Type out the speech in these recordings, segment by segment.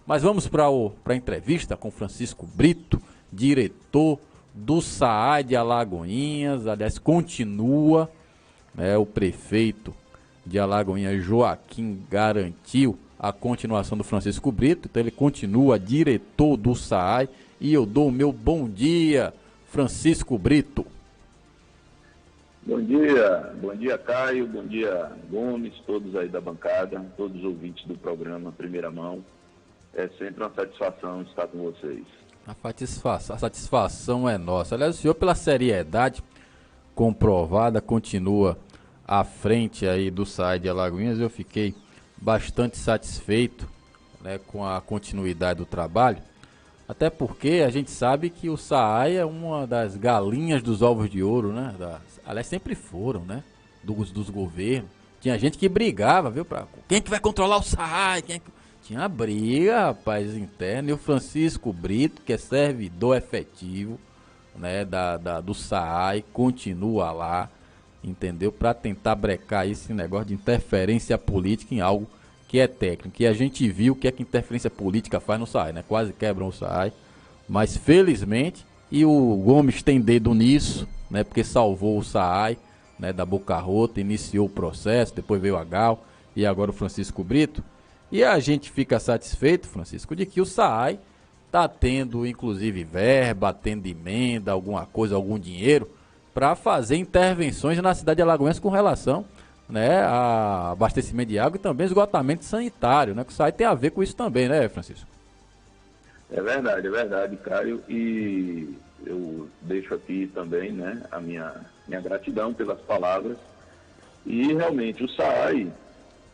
Mas vamos para a entrevista com Francisco Brito, diretor do SAAI de Alagoinhas. Aliás, continua, né, o prefeito de Alagoinhas, Joaquim, garantiu a continuação do Francisco Brito, então ele continua diretor do SAAI. E eu dou o meu bom dia, Francisco Brito. Bom dia Caio, bom dia Gomes, todos aí da bancada, todos os ouvintes do programa Primeira Mão. É sempre uma satisfação estar com vocês. A satisfação é nossa. Aliás, o senhor, pela seriedade comprovada, continua à frente aí do SAAI de Alagoinhas. Eu fiquei bastante satisfeito, né, com a continuidade do trabalho. Até porque a gente sabe que o SAAI é uma das galinhas dos ovos de ouro, né? Aliás, sempre foram, né? Dos governos. Tinha gente que brigava, viu? Quem que vai controlar o SAAI? Tinha briga, rapaz, interna. E o Francisco Brito, que é servidor efetivo, né, do SAAI, continua lá, entendeu? Para tentar brecar esse negócio de interferência política em algo que é técnico. E a gente viu o que é que interferência política faz no SAAI, né? Quase quebram o SAAI. Mas felizmente, e o Gomes tem dedo nisso, né? Porque salvou o SAAI, né, da boca rota, iniciou o processo, depois veio a Gal e agora o Francisco Brito. E a gente fica satisfeito, Francisco, de que o SAAI está tendo, inclusive, verba, tendo emenda, alguma coisa, algum dinheiro, para fazer intervenções na cidade de Alagoinhas com relação, né, a abastecimento de água e também esgotamento sanitário, né? Que o SAAI tem a ver com isso também, né, Francisco? É verdade, Caio. E eu deixo aqui também, né, a minha gratidão pelas palavras. E realmente o SAAI,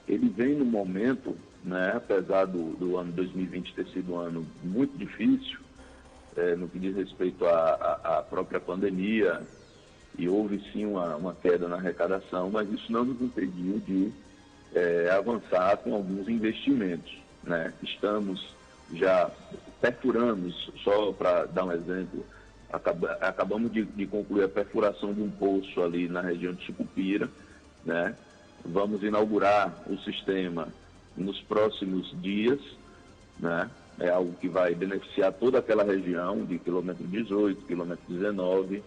ele vem no momento, né, apesar do ano 2020 ter sido um ano muito difícil, no que diz respeito à própria pandemia, e houve sim uma queda na arrecadação, mas isso não nos impediu de avançar com alguns investimentos, né? Perfuramos, só para dar um exemplo, acabamos de concluir a perfuração de um poço ali na região de Sucupira, né? Vamos inaugurar o sistema nos próximos dias, né? É algo que vai beneficiar toda aquela região de quilômetro 18, quilômetro 19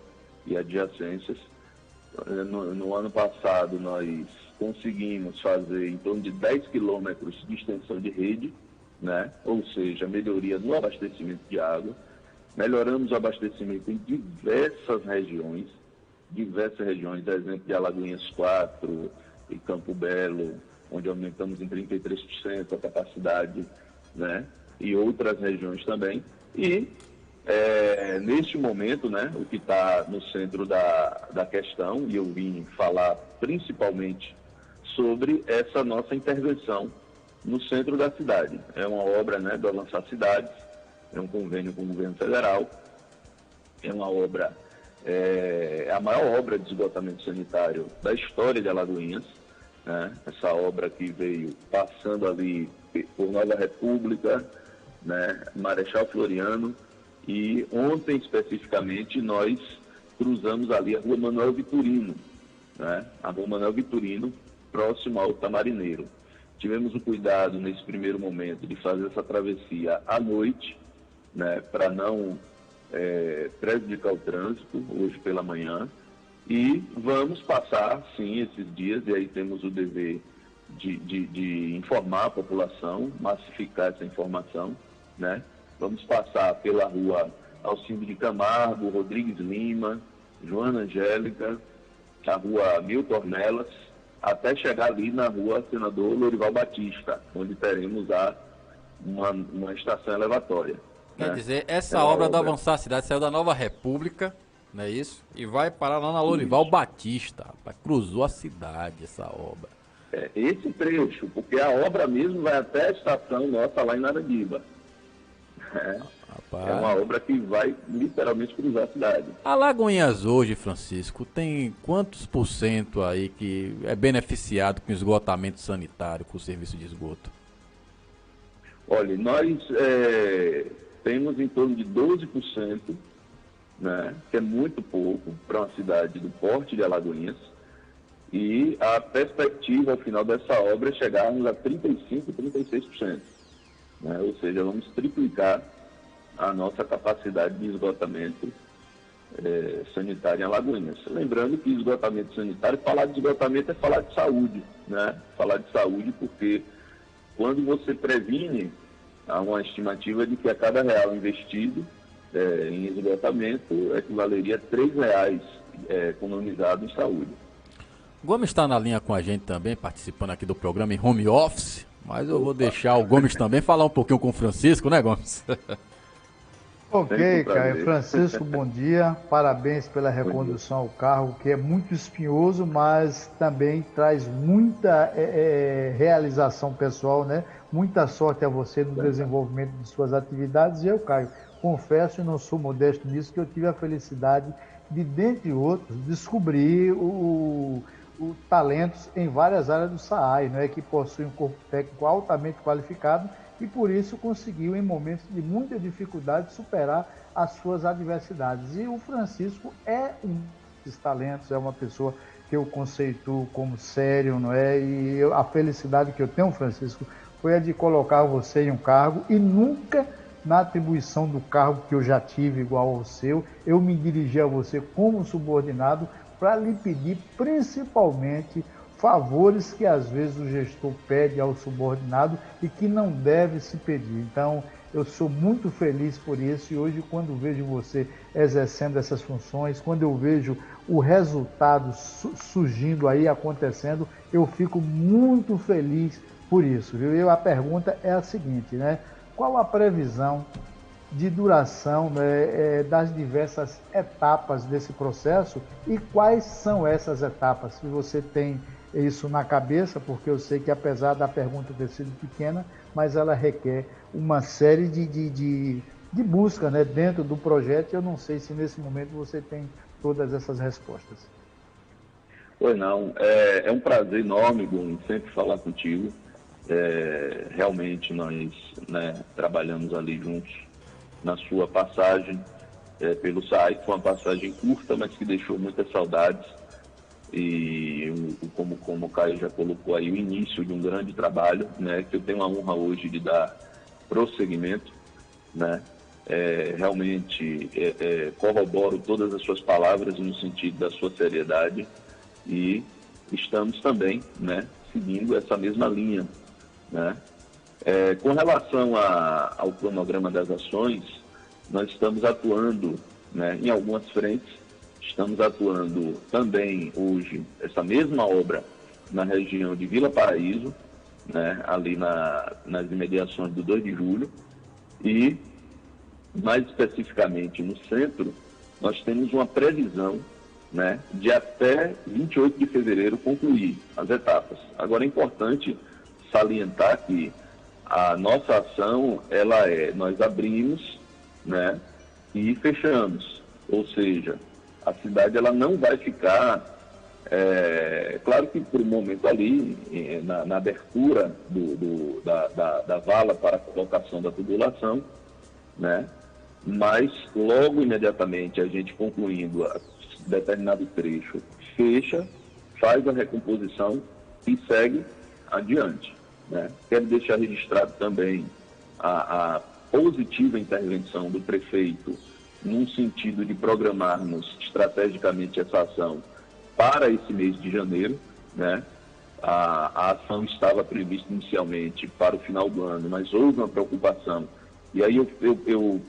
e adjacências. No ano passado, nós conseguimos fazer em torno de 10 quilômetros de extensão de rede, né? Ou seja, melhoria no abastecimento de água. Melhoramos o abastecimento em diversas regiões, exemplo de Alagoinhas 4 e Campo Belo, onde aumentamos em 33% a capacidade, né? E outras regiões também. E, neste momento, né, o que está no centro da questão, e eu vim falar principalmente sobre essa nossa intervenção no centro da cidade. É uma obra, né, do Avançar Cidades, é um convênio com o governo federal, é uma obra, a maior obra de esgotamento sanitário da história de Alagoinhas, né? Essa obra que veio passando ali por Nova República, né, Marechal Floriano, e ontem especificamente nós cruzamos ali a Rua Manuel Vitorino, né? A Rua Manuel Vitorino, próximo ao Tamarineiro. Tivemos o cuidado nesse primeiro momento de fazer essa travessia à noite, né, para não prejudicar o trânsito hoje pela manhã, e vamos passar sim esses dias, e aí temos o dever de informar a população, massificar essa informação, né? Vamos passar pela rua Alcindo de Camargo, Rodrigues Lima, Joana Angélica, a rua Milton Ornelas, até chegar ali na rua Senador Lorival Batista, onde teremos uma estação elevatória. Quer dizer, essa obra da Avançar Cidade saiu da Nova República, não é isso? E vai parar lá na Lorival Batista, rapaz. Cruzou a cidade essa obra. Esse trecho, porque a obra mesmo vai até a estação nossa lá em Narandiba. É uma obra que vai literalmente cruzar a cidade. Alagoinhas hoje, Francisco, tem quantos por cento aí que é beneficiado com esgotamento sanitário, com o serviço de esgoto? Olha, nós temos em torno de 12%, né, que é muito pouco para uma cidade do porte de Alagoinhas, e a perspectiva ao final dessa obra é chegarmos a 35%, 36%. né? Ou seja, vamos triplicar a nossa capacidade de esgotamento sanitário em Alagoinhas. Lembrando que esgotamento sanitário, falar de esgotamento é falar de saúde, né? Falar de saúde porque quando você previne, há uma estimativa de que a cada real investido em esgotamento equivaleria a R$ 3 economizado em saúde. Gomes está na linha com a gente também, participando aqui do programa em home office, mas eu vou deixar o Gomes também falar um pouquinho com o Francisco, né, Gomes? Ok, Caio. Francisco, bom dia. Parabéns pela recondução ao cargo, que é muito espinhoso, mas também traz muita realização pessoal, né? Muita sorte a você no desenvolvimento de suas atividades. E eu, Caio, confesso, e não sou modesto nisso, que eu tive a felicidade de, dentre outros, descobrir talentos em várias áreas do SAAI, né? Que possui um corpo técnico altamente qualificado e por isso conseguiu, em momentos de muita dificuldade, superar as suas adversidades. E o Francisco é um desses talentos, é uma pessoa que eu conceituo como sério, não é? E a felicidade que eu tenho, Francisco, foi a de colocar você em um cargo e nunca, na atribuição do cargo que eu já tive igual ao seu, eu me dirigi a você como subordinado para lhe pedir principalmente favores que às vezes o gestor pede ao subordinado e que não deve se pedir. Então, eu sou muito feliz por isso e hoje, quando vejo você exercendo essas funções, quando eu vejo o resultado surgindo aí, acontecendo, eu fico muito feliz por isso, viu? E a pergunta é a seguinte, né? Qual a previsão de duração, né, das diversas etapas desse processo e quais são essas etapas? Se você tem isso na cabeça, porque eu sei que apesar da pergunta ter sido pequena, mas ela requer uma série de busca, né, dentro do projeto. Eu não sei se nesse momento você tem todas essas respostas. Pois não, é um prazer enorme, Bruno, sempre falar contigo. Realmente nós, né, trabalhamos ali juntos na sua passagem pelo SAAI, que foi uma passagem curta, mas que deixou muitas saudades. E como o Caio já colocou aí, o início de um grande trabalho, né, que eu tenho a honra hoje de dar prosseguimento, né, realmente corroboro todas as suas palavras no sentido da sua seriedade e estamos também, né, seguindo essa mesma linha, né. Com relação ao cronograma das ações, nós estamos atuando, né, em algumas frentes. Estamos atuando também hoje, essa mesma obra, na região de Vila Paraíso, né, ali nas imediações do 2 de julho, e mais especificamente no centro, nós temos uma previsão, né, de até 28 de fevereiro concluir as etapas. Agora é importante salientar que a nossa ação, nós abrimos, né, e fechamos, ou seja, a cidade ela não vai ficar, claro que por um momento ali, na abertura da vala para a colocação da tubulação, né? Mas logo imediatamente a gente concluindo determinado trecho, fecha, faz a recomposição e segue adiante, né? Quero deixar registrado também a positiva intervenção do prefeito num sentido de programarmos estrategicamente essa ação para esse mês de janeiro, né? A ação estava prevista inicialmente para o final do ano, mas houve uma preocupação. E aí eu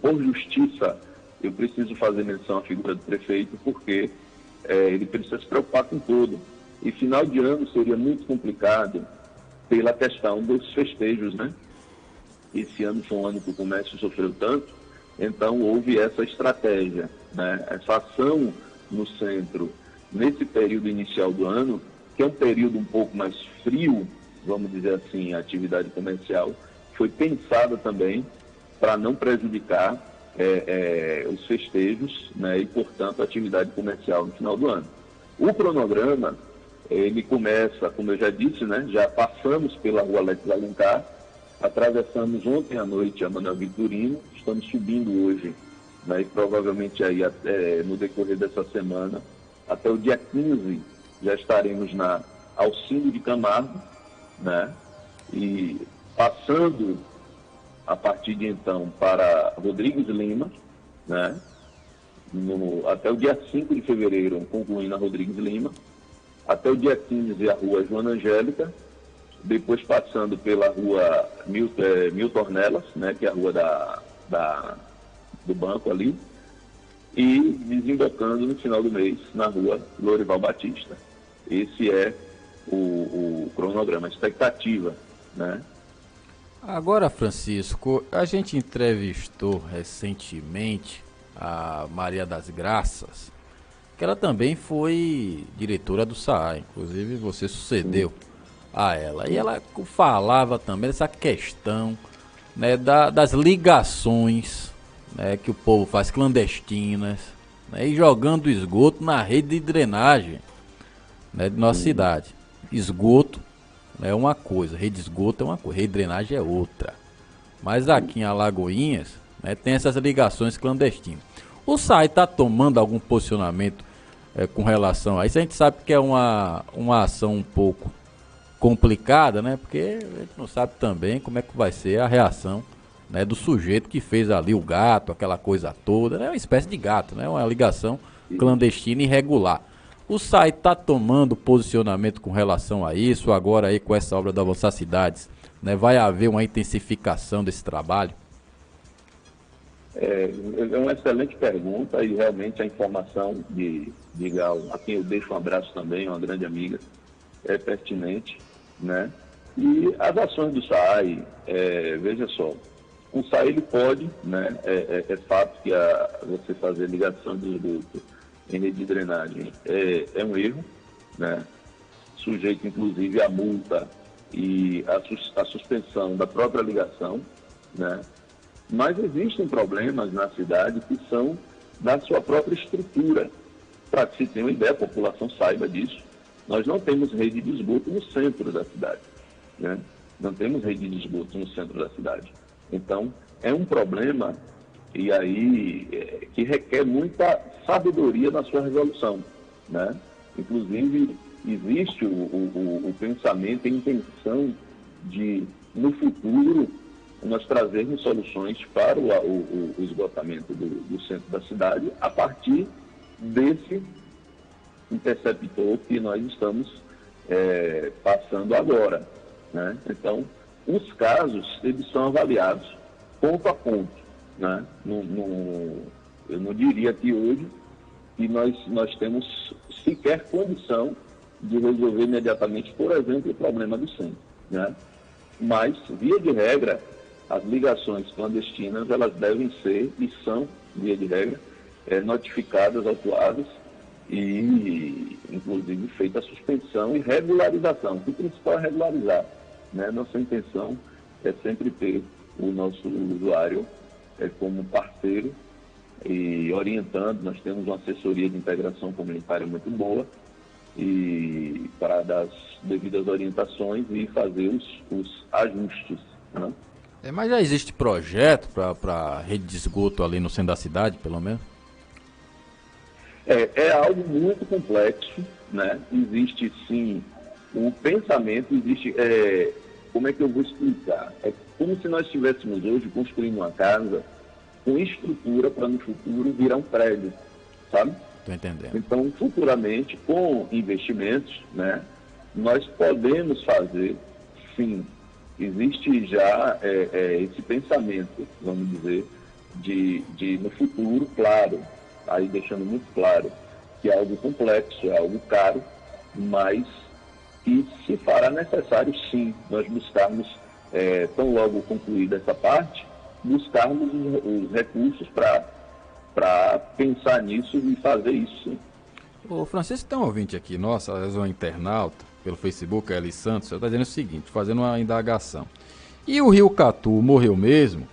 por justiça, eu preciso fazer menção à figura do prefeito, porque ele precisa se preocupar com tudo. E final de ano seria muito complicado pela questão dos festejos, né? Esse ano foi um ano que o comércio sofreu tanto. Então, houve essa estratégia, né? Essa ação no centro, nesse período inicial do ano, que é um período um pouco mais frio, vamos dizer assim, a atividade comercial, foi pensada também para não prejudicar os festejos, né? E, portanto, a atividade comercial no final do ano. O cronograma, ele começa, como eu já disse, né? Já passamos pela Rua Alex Alencar, atravessamos ontem à noite a Manuel Vitorino, estamos subindo hoje, né, e provavelmente aí no decorrer dessa semana, até o dia 15, já estaremos na Alcino de Camargo, né, e passando a partir de então para Rodrigues Lima, né? Até o dia 5 de fevereiro, concluindo a Rodrigues Lima, até o dia 15 a rua Joana Angélica, depois passando pela rua Milton Ornelas, né, que é a rua do banco ali, e desembocando no final do mês na rua Lorival Batista. Esse é o cronograma, a expectativa, né? Agora, Francisco, a gente entrevistou recentemente a Maria das Graças, que ela também foi diretora do SAAI, inclusive você sucedeu a ela. E ela falava também dessa questão, né, das ligações, né, que o povo faz clandestinas, né, e jogando esgoto na rede de drenagem, né, de nossa cidade. Esgoto é uma coisa, rede de esgoto é uma coisa, rede de drenagem é outra. Mas aqui em Alagoinhas, né, tem essas ligações clandestinas. O SAAI está tomando algum posicionamento com relação a isso? A gente sabe que é uma ação um pouco complicada, né? Porque a gente não sabe também como é que vai ser a reação, né, do sujeito que fez ali o gato, aquela coisa toda, né? Uma espécie de gato, né? Uma ligação clandestina e irregular. O SAAI está tomando posicionamento com relação a isso, agora aí com essa obra da Avançar Cidades, né? Vai haver uma intensificação desse trabalho? É uma excelente pergunta e realmente a informação de Gal, a quem eu deixo um abraço também, uma grande amiga, é pertinente, né? E as ações do SAAI, veja só, o SAAI ele pode, né? É fato que você fazer ligação de esgoto em rede de drenagem é um erro, né? Sujeito inclusive à multa e a suspensão da própria ligação, né? Mas existem problemas na cidade que são da sua própria estrutura. Para que se tenha uma ideia, a população saiba disso, nós não temos rede de esgoto no centro da cidade, né? Não temos rede de esgoto no centro da cidade. Então, é um problema e aí que requer muita sabedoria na sua resolução, né? Inclusive, existe o pensamento e a intenção de, no futuro, nós trazermos soluções para o esgotamento do centro da cidade a partir desse interceptor que nós estamos passando agora, né? Então, os casos, eles são avaliados ponto a ponto, né? Eu não diria que hoje que nós temos sequer condição de resolver imediatamente, por exemplo, o problema do centro, né? Mas, via de regra, as ligações clandestinas, elas devem ser, e são, via de regra, notificadas, autuadas e, inclusive, feita a suspensão e regularização. O principal é regularizar, né? Nossa intenção é sempre ter o nosso usuário como parceiro e orientando. Nós temos uma assessoria de integração comunitária muito boa e para dar as devidas orientações e fazer os ajustes, né? Mas já existe projeto para rede de esgoto ali no centro da cidade, pelo menos? É algo muito complexo, né? Existe sim um pensamento, existe. Como é que eu vou explicar? É como se nós estivéssemos hoje construindo uma casa com estrutura para no futuro virar um prédio, sabe? Estou entendendo. Então, futuramente, com investimentos, né, nós podemos fazer, sim. Existe já esse pensamento, vamos dizer, de no futuro, claro, aí deixando muito claro que é algo complexo, é algo caro, mas que se fará necessário, sim, nós buscarmos, tão logo concluída essa parte, buscarmos os recursos para pensar nisso e fazer isso, sim. Ô Francisco, tem um ouvinte aqui, nossa, às vezes um internauta, pelo Facebook, a Eli Santos, está dizendo o seguinte, fazendo uma indagação. E o Rio Catu morreu mesmo?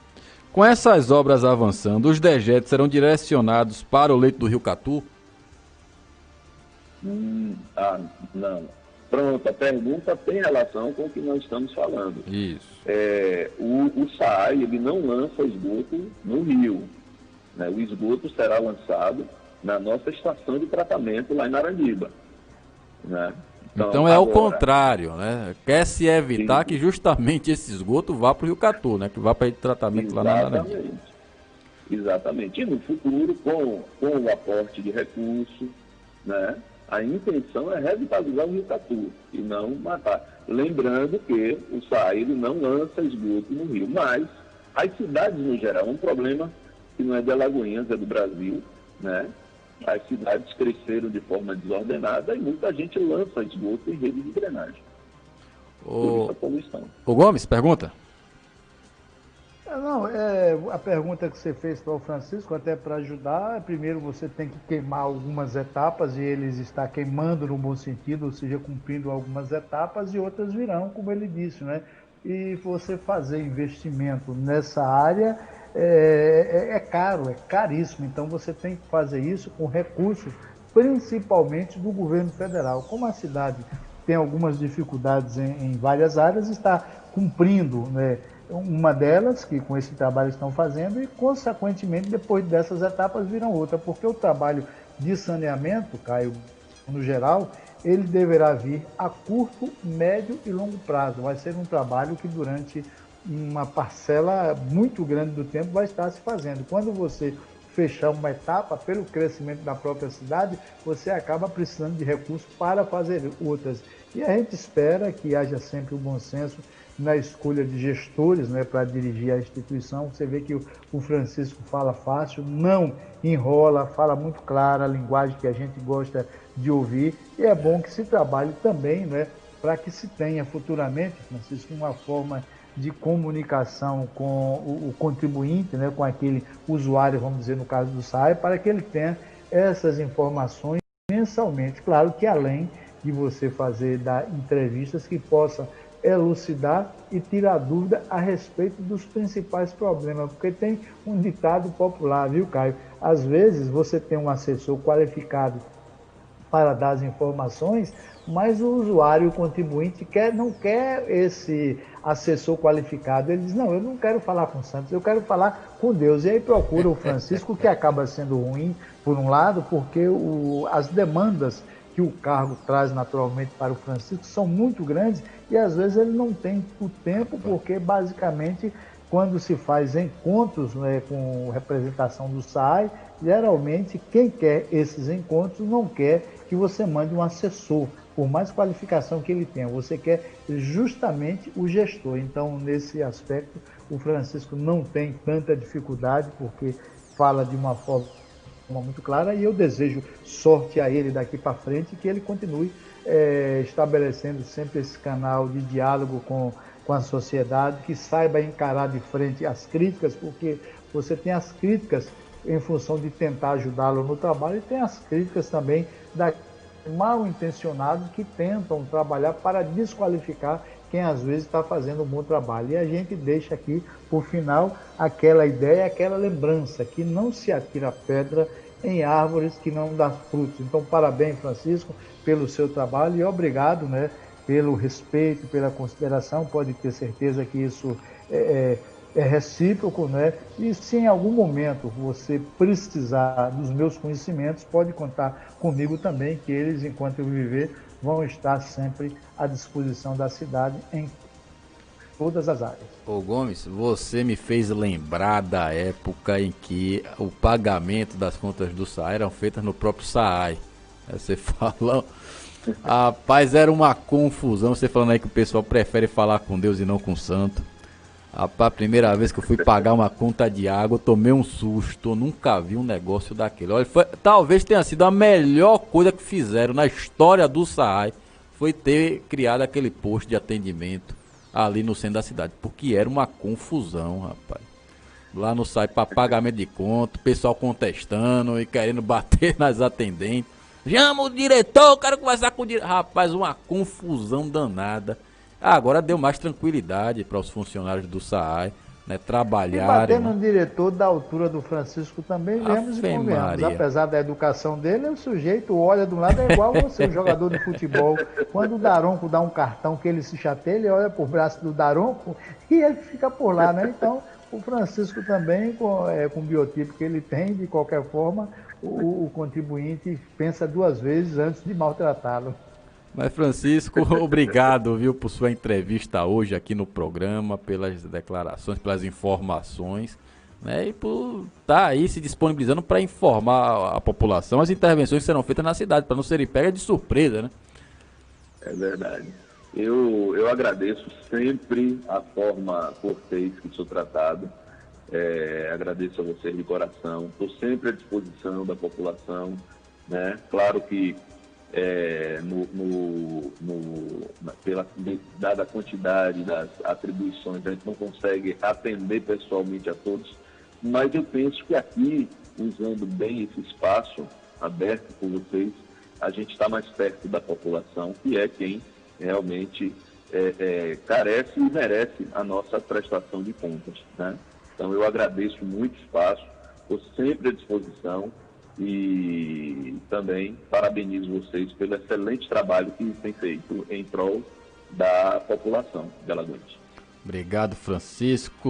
Com essas obras avançando, os dejetos serão direcionados para o leito do Rio Catu? Não. Pronto, a pergunta tem relação com o que nós estamos falando. Isso. O SAAI, ele não lança esgoto no rio, né? O esgoto será lançado na nossa estação de tratamento lá em Narandiba, né? Então é ao contrário, né? Quer se evitar que justamente esse esgoto vá para o Rio Catu, né? Que vá para o tratamento lá na Naranjinha. Exatamente. E no futuro, com o aporte de recursos, né? A intenção é revitalizar o Rio Catu e não matar. Lembrando que o SAI não lança esgoto no rio, mas as cidades no geral, um problema que não é de Alagoinhas, é do Brasil, né? As cidades cresceram de forma desordenada e muita gente lança esgoto em rede de drenagem. Por isso a poluição. O Gomes, pergunta? Não, a pergunta que você fez para o Francisco, até para ajudar, primeiro você tem que queimar algumas etapas e eles está queimando no bom sentido, ou seja, cumprindo algumas etapas e outras virão, como ele disse, né? E você fazer investimento nessa área é caro, é caríssimo, então você tem que fazer isso com recursos, principalmente do governo federal. Como a cidade tem algumas dificuldades em várias áreas, está cumprindo, né? Uma delas, que com esse trabalho estão fazendo, e consequentemente depois dessas etapas virão outra, porque o trabalho de saneamento, Caio, no geral, ele deverá vir a curto, médio e longo prazo. Vai ser um trabalho que durante uma parcela muito grande do tempo vai estar se fazendo. Quando você fechar uma etapa, pelo crescimento da própria cidade, você acaba precisando de recursos para fazer outras. E a gente espera que haja sempre o bom senso na escolha de gestores, né, para dirigir a instituição. Você vê que o Francisco fala fácil, não enrola, fala muito clara, a linguagem que a gente gosta de ouvir, e é bom que se trabalhe também, né, para que se tenha futuramente, Francisco, uma forma de comunicação com o contribuinte, né, com aquele usuário, vamos dizer, no caso do SAI, para que ele tenha essas informações mensalmente. Claro que além de você fazer entrevistas que possam elucidar e tirar dúvida a respeito dos principais problemas, porque tem um ditado popular, viu, Caio? Às vezes você tem um assessor qualificado para dar as informações, mas o usuário, o contribuinte, não quer esse assessor qualificado. Ele diz, não, eu não quero falar com Santos, eu quero falar com Deus. E aí procura o Francisco, que acaba sendo ruim, por um lado, porque as demandas que o cargo traz naturalmente para o Francisco são muito grandes e às vezes ele não tem o tempo, porque basicamente quando se faz encontros, né, com representação do SAI, geralmente quem quer esses encontros não quer que você mande um assessor, por mais qualificação que ele tenha, você quer justamente o gestor. Então, nesse aspecto, o Francisco não tem tanta dificuldade, porque fala de uma forma muito clara, e eu desejo sorte a ele daqui para frente, que ele continue estabelecendo sempre esse canal de diálogo com a sociedade, que saiba encarar de frente as críticas, porque você tem as críticas em função de tentar ajudá-lo no trabalho, e tem as críticas também da mal intencionados que tentam trabalhar para desqualificar quem às vezes está fazendo um bom trabalho. E a gente deixa aqui, por final, aquela ideia, aquela lembrança, que não se atira pedra em árvores que não dão frutos. Então, parabéns, Francisco, pelo seu trabalho e obrigado, né, pelo respeito, pela consideração. Pode ter certeza que isso é recíproco, né? E se em algum momento você precisar dos meus conhecimentos, pode contar comigo também, que eles, enquanto eu viver, vão estar sempre à disposição da cidade em todas as áreas. Ô Gomes, você me fez lembrar da época em que o pagamento das contas do SAAI eram feitas no próprio SAAI. Você falou... Rapaz, era uma confusão. Você falando aí que o pessoal prefere falar com Deus e não com o santo. Rapaz, a primeira vez que eu fui pagar uma conta de água, eu tomei um susto. Eu nunca vi um negócio daquele. Olha, talvez tenha sido a melhor coisa que fizeram na história do SAAI, foi ter criado aquele posto de atendimento ali no centro da cidade, porque era uma confusão, rapaz. Lá no SAAI para pagamento de conta, o pessoal contestando e querendo bater nas atendentes. Chama o diretor, quero conversar com o diretor. Rapaz, uma confusão danada. Agora deu mais tranquilidade para os funcionários do SAAI, né, trabalharem. E bater no diretor da altura do Francisco também, vemos e convenhamos. Apesar da educação dele, o sujeito olha de um lado, é igual você, o jogador de futebol. Quando o Daronco dá um cartão que ele se chateia, ele olha pro braço do Daronco e ele fica por lá, né? Então, o Francisco também, com o biotipo que ele tem, de qualquer forma, o contribuinte pensa duas vezes antes de maltratá-lo. Mas, Francisco, obrigado, viu, por sua entrevista hoje aqui no programa, pelas declarações, pelas informações, né, e por estar aí se disponibilizando para informar a população as intervenções que serão feitas na cidade, para não serem pegas de surpresa, né? É verdade. Eu agradeço sempre a forma cortês que sou tratado. Agradeço a vocês de coração. Estou sempre à disposição da população, né? Claro que dada a quantidade das atribuições, a gente não consegue atender pessoalmente a todos, mas eu penso que aqui, usando bem esse espaço aberto por vocês, a gente está mais perto da população, que é quem realmente carece e merece a nossa prestação de contas, né? Então eu agradeço muito o espaço, estou sempre à disposição e também parabenizo vocês pelo excelente trabalho que têm feito em prol da população de Alagoas. Obrigado, Francisco.